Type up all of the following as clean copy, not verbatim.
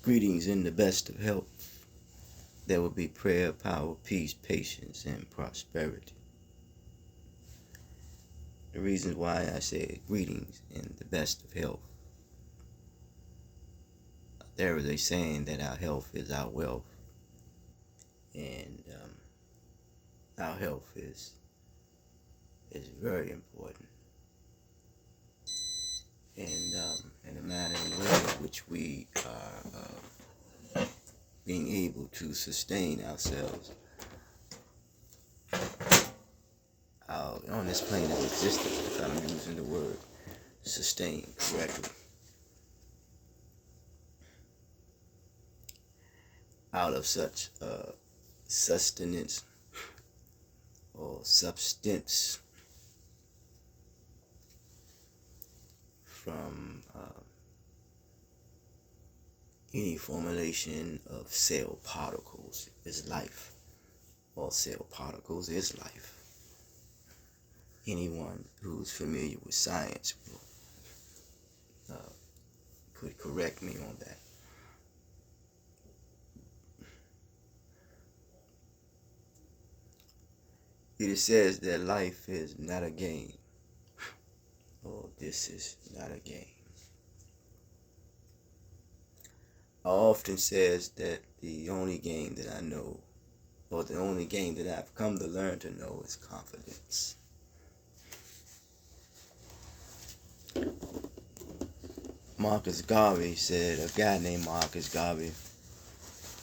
Greetings in the best of health. There will be prayer, power, peace, patience, and prosperity. The reasons why I say greetings in the best of health. There is a saying that our health is our wealth. And our health is very important. And in the manner and way in which we are being able to sustain ourselves on this plane of existence, if I'm using the word sustain correctly, out of such sustenance or substance from any formulation of cell particles is life. All cell particles is life. Anyone who's familiar with science could correct me on that. It says that life is not a game. Oh, this is not a game. I often says that the only game that I know, or the only game that I've come to learn to know, is confidence. Marcus Garvey said, a guy named Marcus Garvey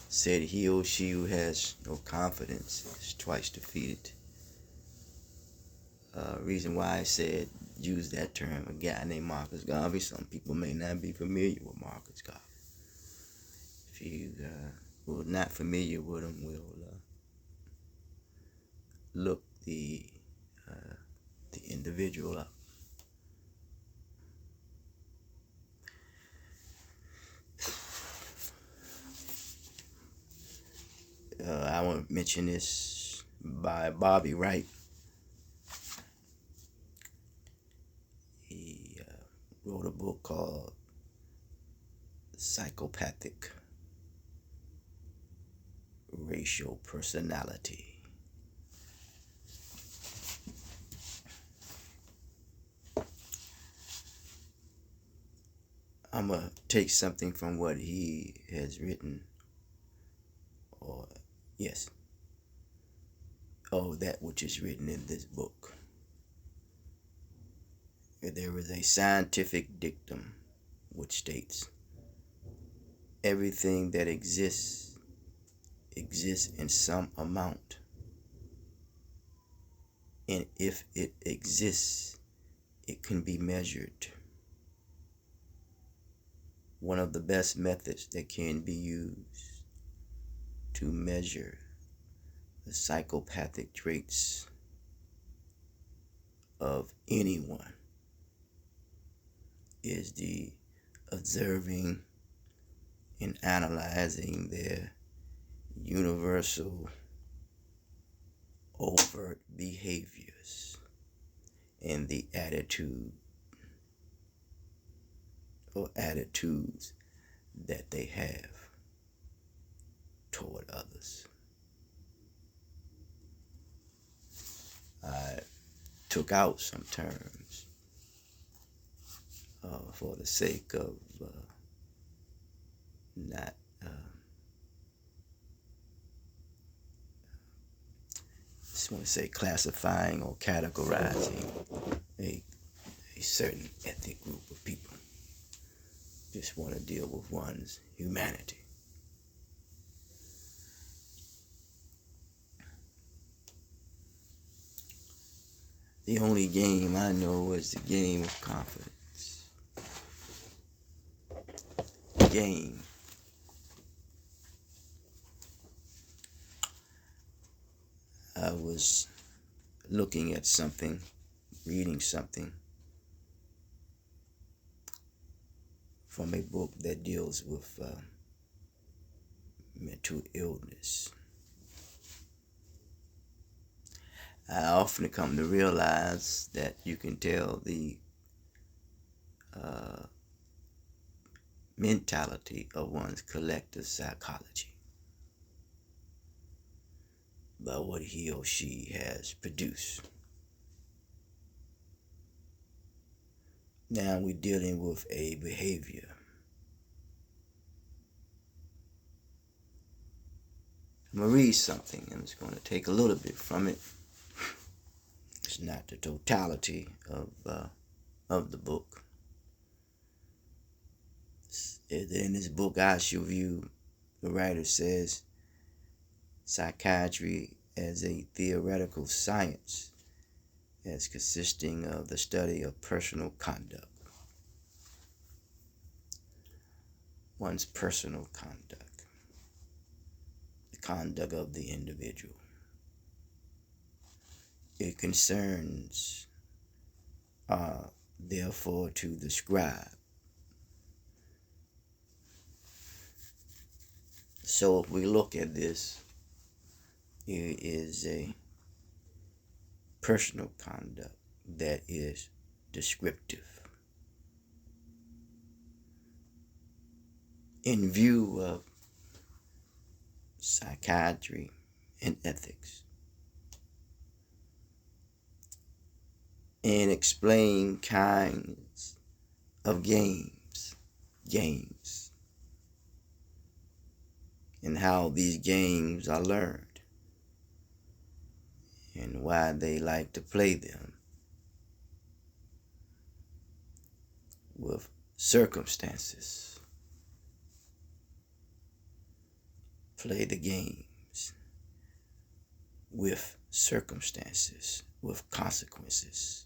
said, he or she who has no confidence is twice defeated. Reason why I said use that term, a guy named Marcus Garvey. Some people may not be familiar with Marcus Garvey. If you were not familiar with him, will look the individual up. I want to mention this by Bobby Wright. He wrote a book called Psychopathic Racial Personality. I'm going to take something from what he has written, that which is written in this book. There is a scientific dictum which states, everything that exists in some amount, and if it exists, it can be measured. One of the best methods that can be used to measure the psychopathic traits of anyone is the observing and analyzing their universal overt behaviors and the attitude or attitudes that they have toward others. I took out some terms for the sake of not just want to say classifying or categorizing a certain ethnic group of people. Just want to deal with one's humanity. The only game I know is the game of confidence. Game. I was looking at something, reading something from a book that deals with mental illness. I often come to realize that you can tell the mentality of one's collective psychology by what he or she has produced. Now we're dealing with a behavior. I'm going to read something. I'm just going to take a little bit from it. It's not the totality of the book. In this book, I Shall View, the writer says, psychiatry as a theoretical science as consisting of the study of personal conduct. One's personal conduct. The conduct of the individual. It concerns, therefore, to describe. So if we look at this, it is a personal conduct that is descriptive. In view of psychiatry and ethics, and explain kinds of games, and how these games are learned, and why they like to play them with circumstances. Play the games with circumstances, with consequences.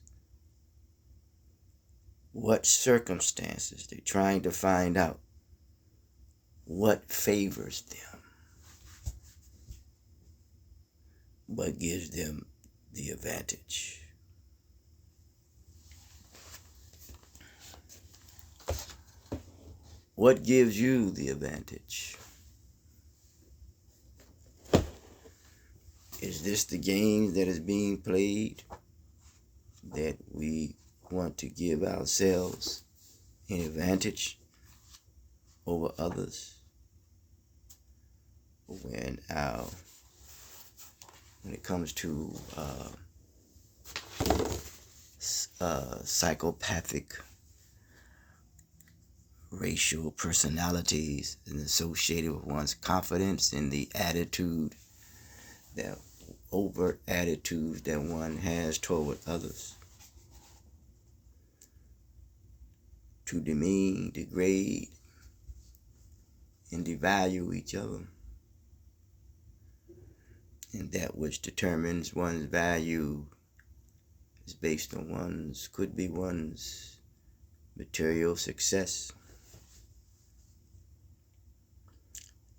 What circumstances? They're trying to find out what favors them, what gives them the advantage. What gives you the advantage? Is this the game that is being played that we want to give ourselves an advantage over others? When it comes to psychopathic racial personalities and associated with one's confidence and the attitude, that overt attitudes that one has toward others, to demean, degrade, and devalue each other. And that which determines one's value is based on could be one's material success.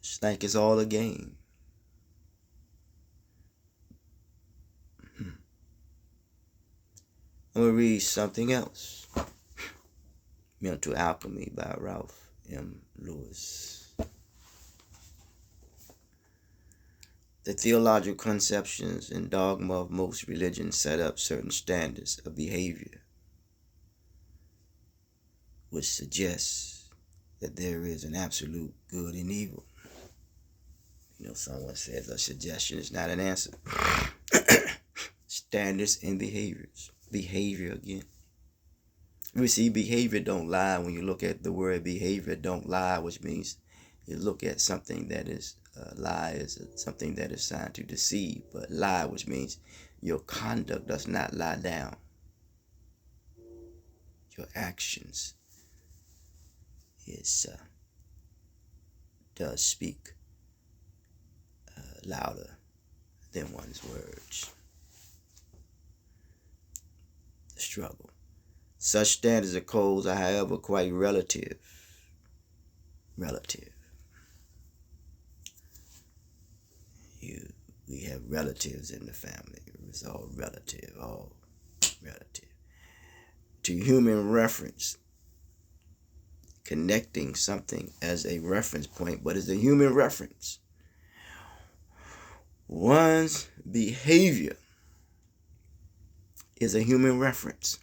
It's like it's all a game. I'm going to read something else. Mental Alchemy by Ralph M. Lewis. The theological conceptions and dogma of most religions set up certain standards of behavior, which suggests that there is an absolute good and evil. Someone says a suggestion is not an answer. Standards and behaviors. Behavior again. We see behavior don't lie. When you look at the word behavior don't lie, which means you look at something that is lie is something that is designed to deceive, but lie, which means your conduct does not lie down. Your actions does speak louder than one's words. The struggle. Such standards of codes are, however, quite relative. We have relatives in the family. It's all relative. To human reference, connecting something as a reference point, but it's a human reference. One's behavior is a human reference.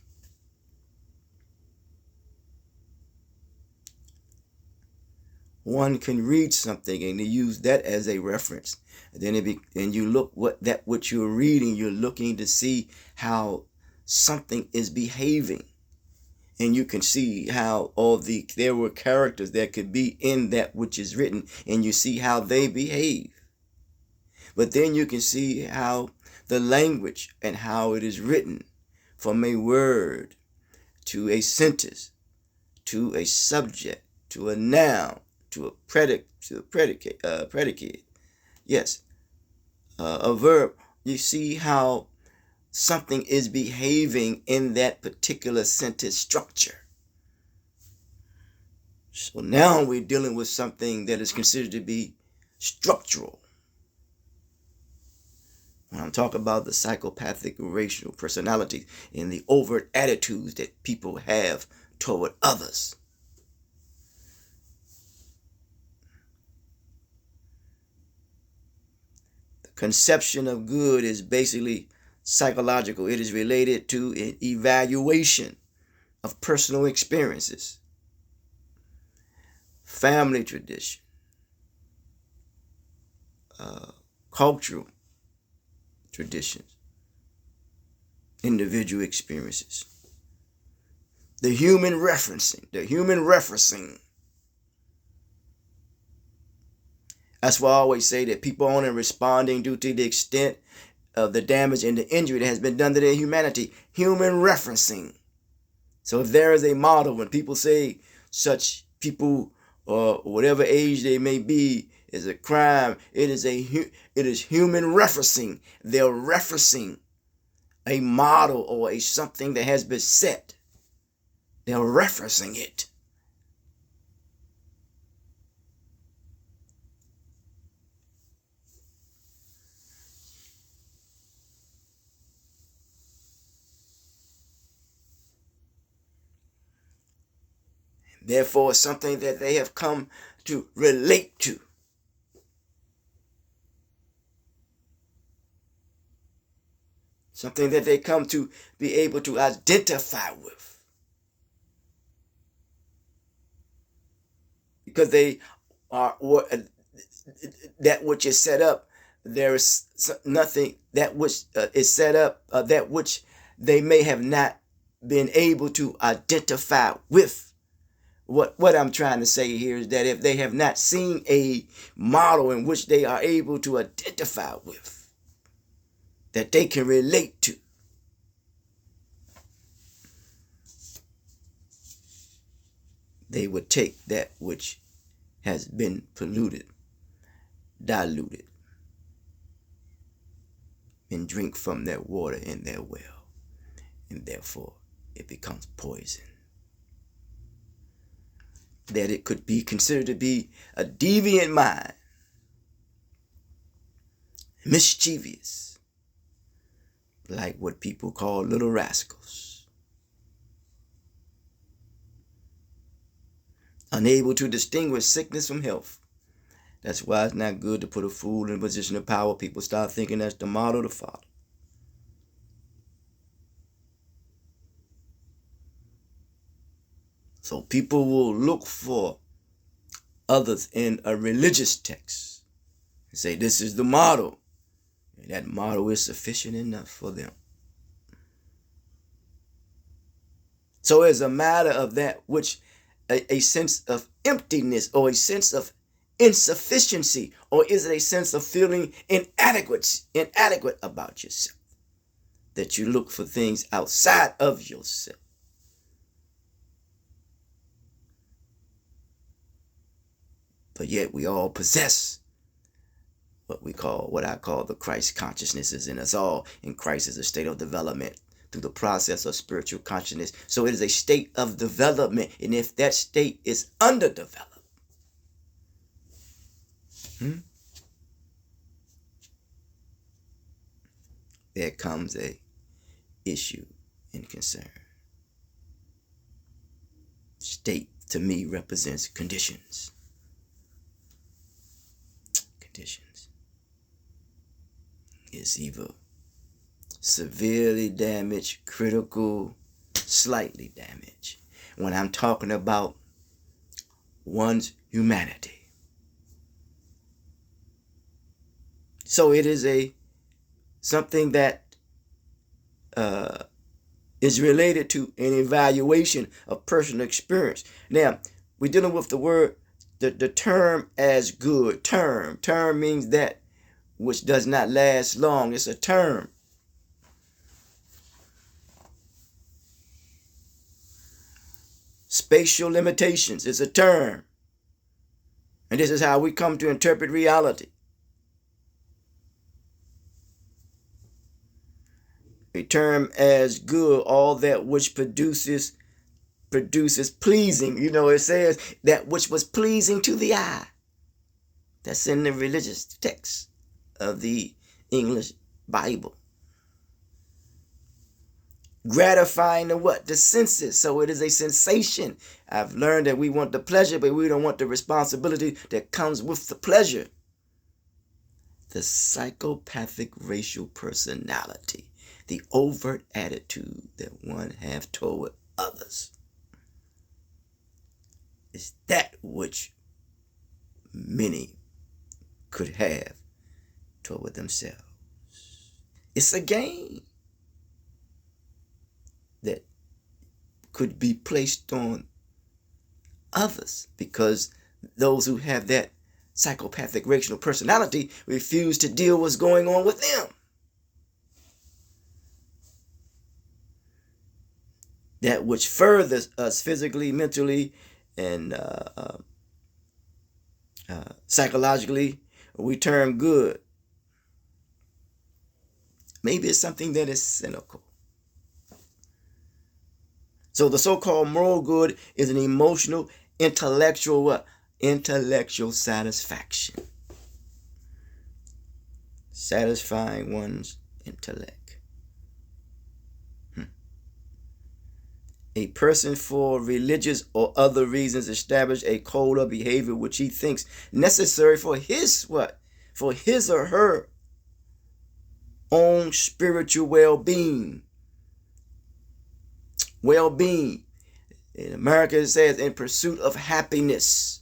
one can read something and use that as a reference. And then you look what you're reading, you're looking to see how something is behaving. And you can see how there were characters that could be in that which is written, and you see how they behave. But then you can see how the language and how it is written, from a word to a sentence, to a subject, to a noun, to a predicate. Yes, a verb. You see how something is behaving in that particular sentence structure. So now we're dealing with something that is considered to be structural. When I'm talking about the psychopathic irrational personalities and the overt attitudes that people have toward others. The conception of good is basically psychological. It is related to an evaluation of personal experiences, family tradition, cultural traditions, individual experiences. The human referencing. That's why I always say that people only responding due to the extent of the damage and the injury that has been done to their humanity. Human referencing. So if there is a model, when people say such people, or whatever age they may be, is a crime, it is human referencing. They're referencing a model or something that has been set. They're referencing it. Therefore, it's something that they have come to relate to. Something that they come to be able to identify with. Because they are, that which is set up, there is nothing that which is set up, that which they may have not been able to identify with. What I'm trying to say here is that if they have not seen a model in which they are able to identify with, that they can relate to, they would take that which has been polluted, diluted, and drink from their water in their well, and therefore it becomes poison. That it could be considered to be a deviant mind, mischievous, like what people call little rascals, unable to distinguish sickness from health. That's why it's not good to put a fool in a position of power. People start thinking that's the model to follow. So people will look for others in a religious text and say this is the model. And that model is sufficient enough for them. So it's a matter of that which a sense of emptiness or a sense of insufficiency, or is it a sense of feeling inadequate about yourself, that you look for things outside of yourself? But yet we all possess what I call the Christ consciousness in us all. And Christ is a state of development through the process of spiritual consciousness. So it is a state of development. And if that state is underdeveloped, there comes a issue and concern. State to me represents conditions. Is either severely damaged, critical, slightly damaged. When I'm talking about one's humanity. So it is something that is related to an evaluation of personal experience. Now, we're dealing with the word, the term as good. Term means that which does not last long. It's a term. Spatial limitations is a term. And this is how we come to interpret reality. A term as good, all that which produces pleasing. You know, it says that which was pleasing to the eye. That's in the religious text of the English Bible. Gratifying the what? The senses. So it is a sensation. I've learned that we want the pleasure, but we don't want the responsibility that comes with the pleasure. The psychopathic racial personality. The overt attitude that one has toward others. Is that which many could have toward themselves. It's a game that could be placed on others because those who have that psychopathic racial personality refuse to deal with what's going on with them. That which furthers us physically, mentally, and psychologically, we term good. Maybe it's something that is cynical. So the so-called moral good is an emotional, intellectual what? Intellectual satisfaction. Satisfying one's intellect. A person for religious or other reasons establish a code of behavior which he thinks necessary for his what? For his or her own spiritual well-being. Well-being. In America it says in pursuit of happiness.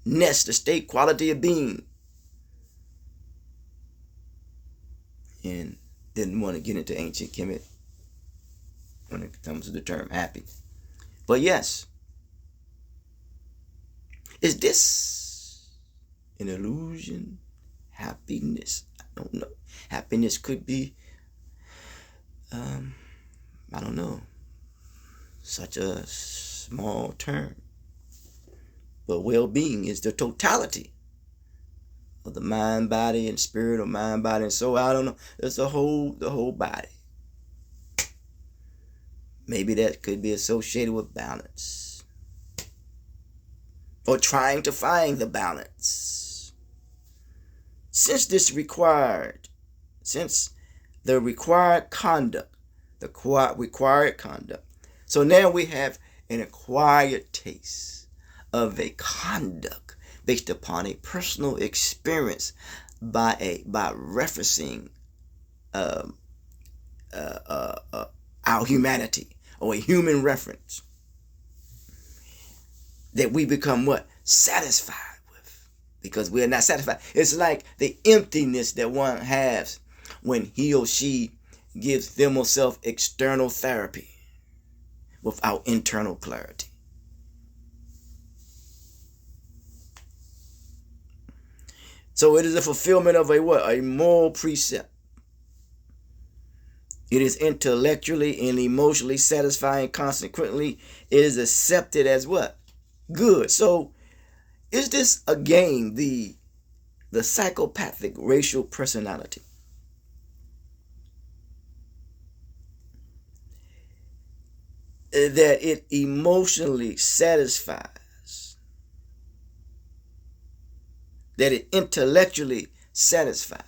Ness, the state quality of being. And didn't want to get into ancient Kemet when it comes to the term happy. But yes, is this an illusion? Happiness? I don't know. Happiness could be, I don't know, such a small term. But well-being is the totality of the mind, body, and spirit, or mind, body, and soul. I don't know. It's the whole body. Maybe that could be associated with balance. Or trying to find the balance. Since the required conduct, so now we have an acquired taste of a conduct based upon a personal experience by referencing our humanity, or a human reference that we become what? Satisfied with, because we are not satisfied. It's like the emptiness that one has when he or she gives them or self external therapy without internal clarity. So it is a fulfillment of a what? A moral precept. It is intellectually and emotionally satisfying. Consequently, it is accepted as what? Good. So is this again the psychopathic racial personality? That it emotionally satisfies. That it intellectually satisfies.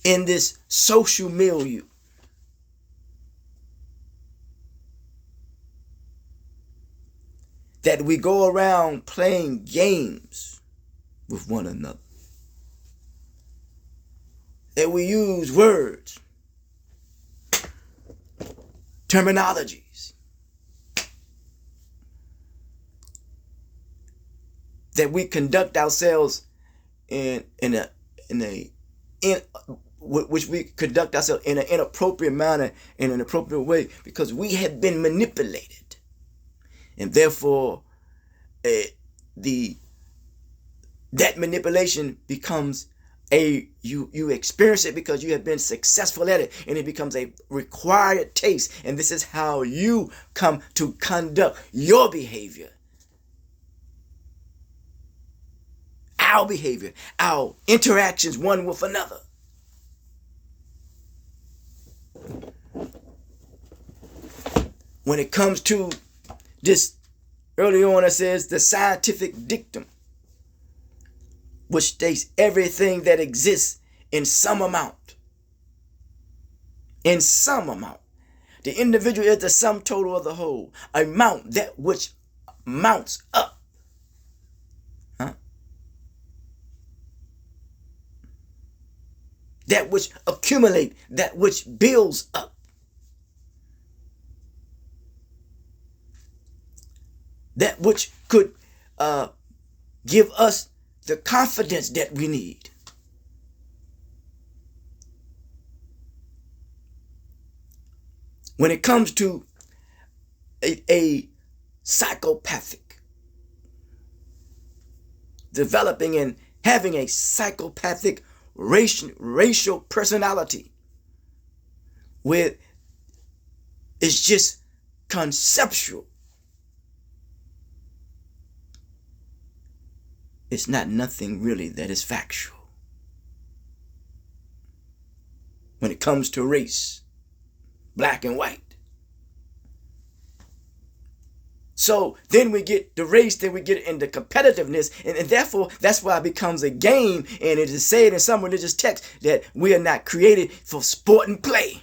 In this social milieu. That we go around playing games with one another. That we use words terminologies that we conduct ourselves in which we conduct ourselves in an inappropriate manner, in an appropriate way, because we have been manipulated, and therefore that manipulation becomes you experience it because you have been successful at it, and it becomes a required taste, and this is how you come to conduct your behavior, our behavior, our interactions one with another. When it comes to this, earlier on it says the scientific dictum, which states everything that exists in some amount. In some amount. The individual is the sum total of the whole. Amount, that which mounts up. That which accumulates, that which builds up. That which could give us the confidence that we need. When it comes to a psychopathic, developing and having a psychopathic racial personality, where it's just conceptual, it's not nothing really that is factual. When it comes to race, black and white. So then we get the race, then we get into competitiveness, and therefore that's why it becomes a game, and it is said in some religious texts that we are not created for sport and play.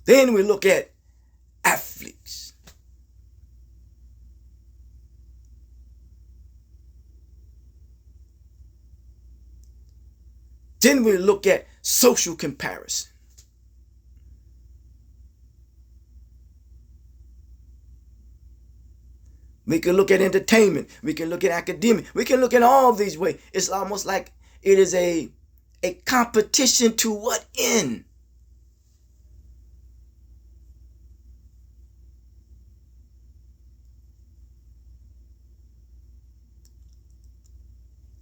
Then we look at athletes. Then we look at social comparison. We can look at entertainment. We can look at academia. We can look at all these ways. It's almost like it is a competition to what end?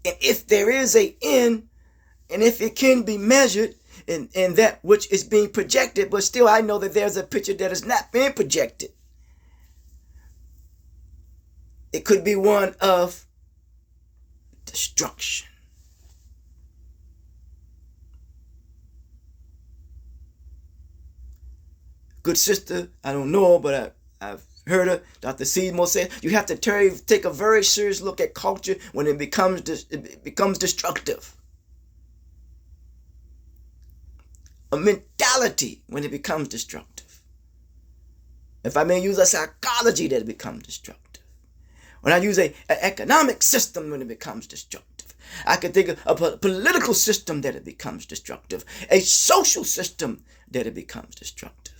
And if there is an end, and if it can be measured in that which is being projected, but still I know that there's a picture that is not being projected. It could be one of destruction. Good sister, I don't know, but I've heard her, Dr. Seymour said, you have to take a very serious look at culture when it becomes destructive. A mentality when it becomes destructive. If I may use a psychology that becomes destructive. When I use an economic system when it becomes destructive. I can think of a political system that it becomes destructive. A social system that it becomes destructive.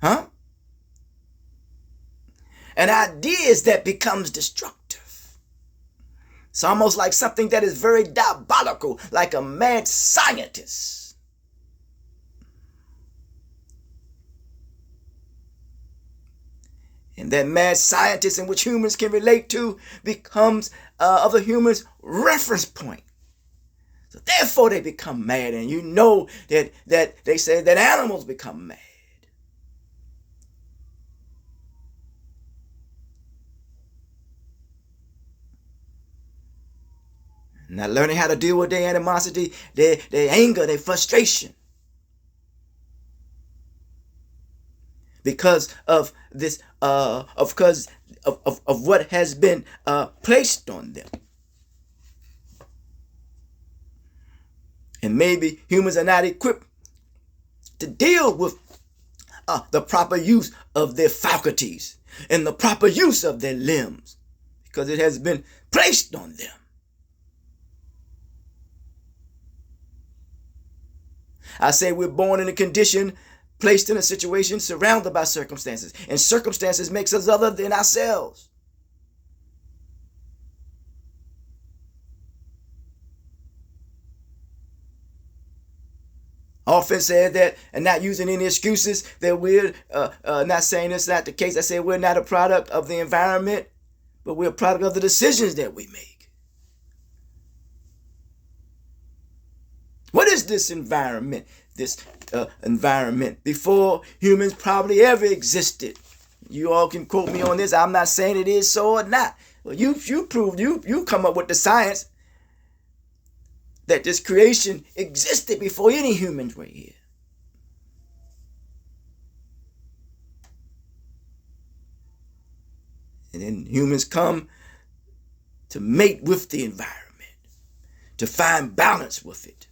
An ideas that becomes destructive. It's almost like something that is very diabolical, like a mad scientist. And that mad scientist in which humans can relate to becomes other humans' reference point. So therefore they become mad. And you know that they say that animals become mad. Not learning how to deal with their animosity, their anger, their frustration. Because of this, because of what has been placed on them. And maybe humans are not equipped to deal with the proper use of their faculties and the proper use of their limbs, because it has been placed on them. I say we're born in a condition, placed in a situation, surrounded by circumstances. And circumstances makes us other than ourselves. Often said that, and not using any excuses, that we're not saying it's not the case. I say we're not a product of the environment, but we're a product of the decisions that we make. What is this environment? This environment before humans probably ever existed. You all can quote me on this. I'm not saying it is so or not. Well, you prove, you come up with the science that this creation existed before any humans were here. And then humans come to mate with the environment, to find balance with it.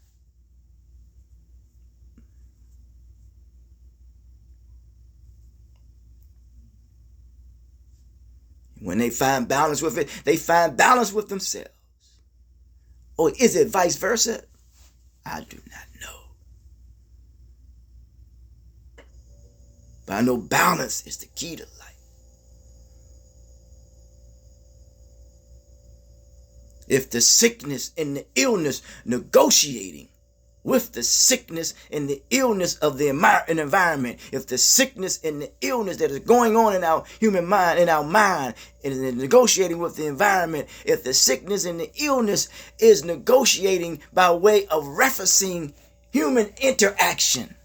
When they find balance with it, they find balance with themselves. Or is it vice versa? I do not know. But I know balance is the key to life. If the sickness and the illness, negotiating with the sickness and the illness of the environment, if the sickness and the illness that is going on in our human mind, in our mind, and negotiating with the environment, if the sickness and the illness is negotiating by way of referencing human interaction,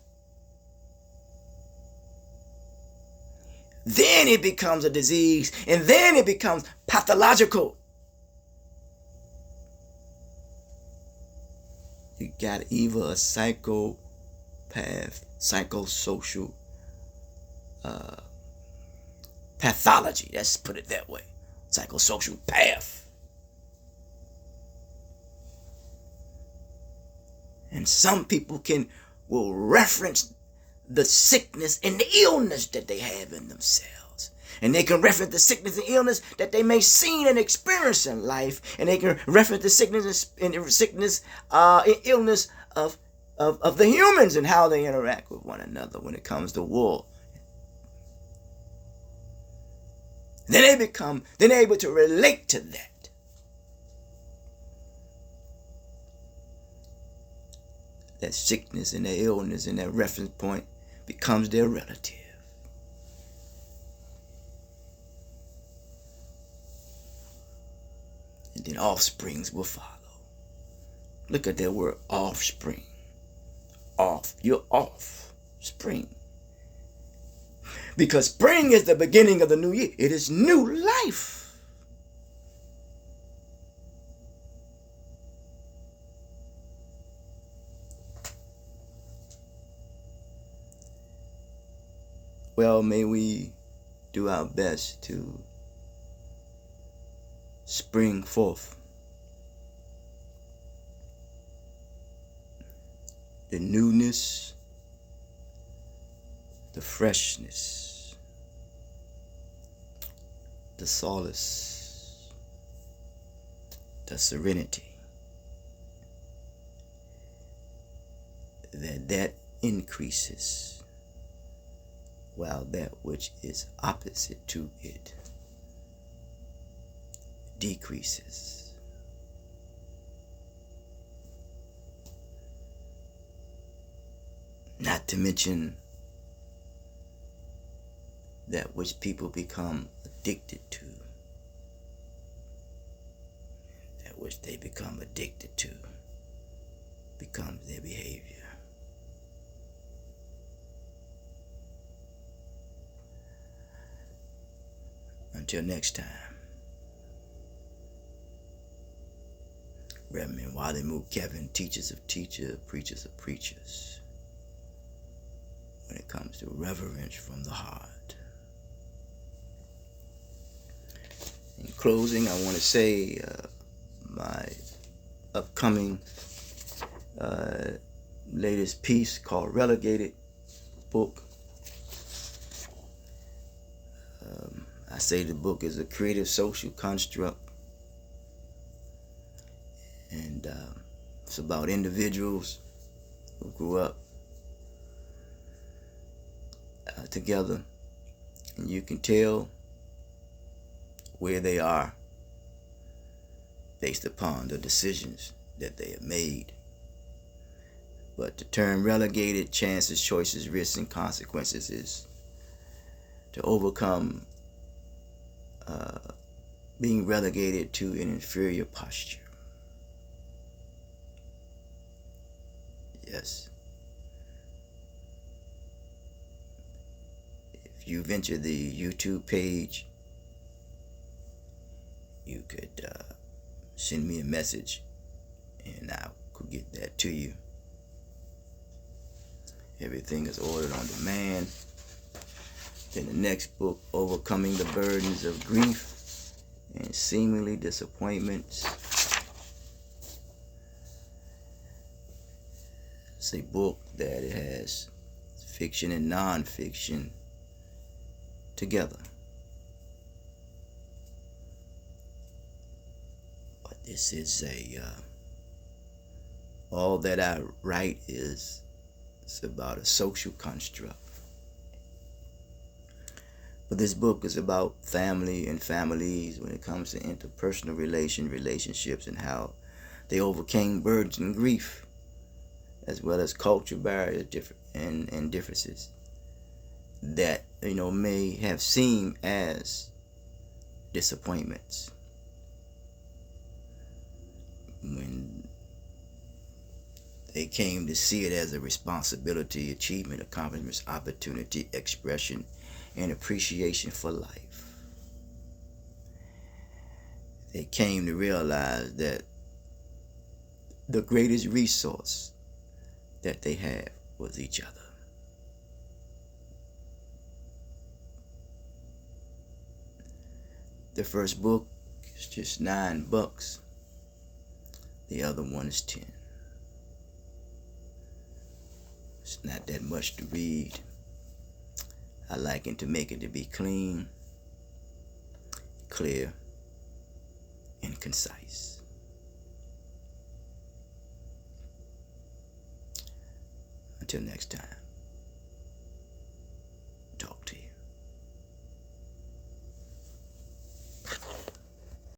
then it becomes a disease, and then it becomes pathological. You got either a psychopath, psychosocial pathology. Let's put it that way. Psychosocial path. And some people will reference the sickness and the illness that they have in themselves. And they can reference the sickness and illness that they may see and experience in life. And they can reference the sickness and illness of the humans and how they interact with one another when it comes to war. Then they're able to relate to that. That sickness and that illness and that reference point becomes their relative. And then offsprings will follow. Look at that word, offspring. Off. You're off. Spring. Because spring is the beginning of the new year. It is new life. Well, may we do our best to spring forth the newness, the freshness, the solace, the serenity that increases, while that which is opposite to it decreases. Not to mention that which people become addicted to. That which they become addicted to becomes their behavior. Until next time. Reverend Wally Mook Kevin, teachers of teachers, preachers of preachers. When it comes to reverence from the heart. In closing, I want to say my upcoming latest piece called Relegated book. I say the book is a creative social construct. And it's about individuals who grew up together, and you can tell where they are based upon the decisions that they have made. But the term relegated, chances, choices, risks, and consequences is to overcome being relegated to an inferior posture. Yes. If you venture the YouTube page, you could send me a message and I could get that to you. Everything is ordered on demand. Then the next book, Overcoming the Burdens of Grief and Seemingly Disappointments. It's a book that has fiction and non-fiction together. But this is all that I write is it's about a social construct. But this book is about family and families when it comes to interpersonal relationships and how they overcame burdens and grief, as well as cultural barriers and differences that may have seemed as disappointments when they came to see it as a responsibility, achievement, accomplishments, opportunity, expression, and appreciation for life. They came to realize that the greatest resource that they have was each other. The first book is just $9. The other one is 10. It's not that much to read. I like it to make it to be clean, clear, and concise. Until next time.